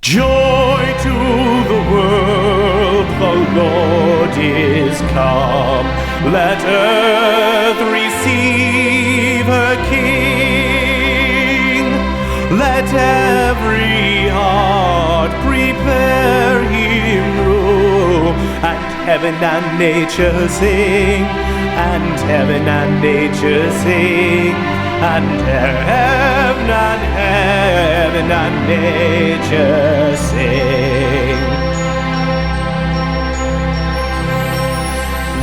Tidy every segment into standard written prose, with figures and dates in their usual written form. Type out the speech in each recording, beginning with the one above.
Joy to the world, the Lord is come. Let earth receive her King. Let every heart prepare him room. And heaven and nature sing, and heaven and nature sing, and heaven and nature sing.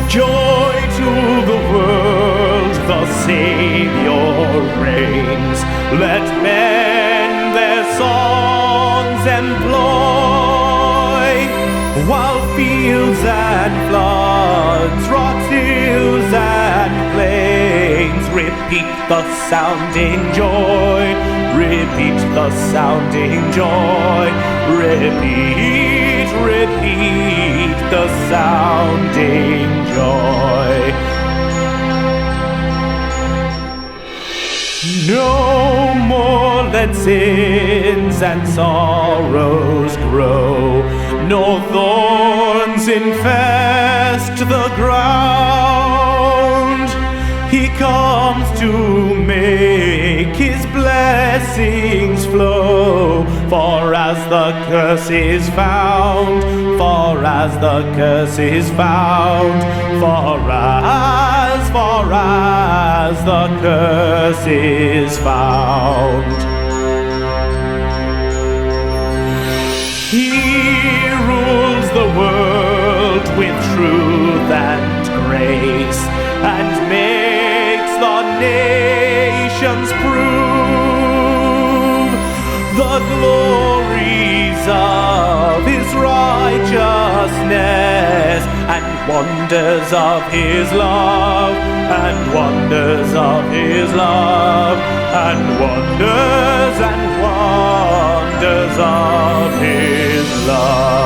Joy to the world, the Savior reigns. Let men their songs employ, while fields and floods, rocks, hills and plains repeat the sounding joy, repeat the sounding joy, repeat, repeat the sounding joy. No more let sins and sorrows grow, nor thorns infest the ground. He comes to make his blessings flow, for as the curse is found, for as the curse is found, for as the curse is found. He rules the world with truth and grace, and makes the nations prove the glories of his righteousness, and wonders of his love, and wonders of his love, and wonders of his love.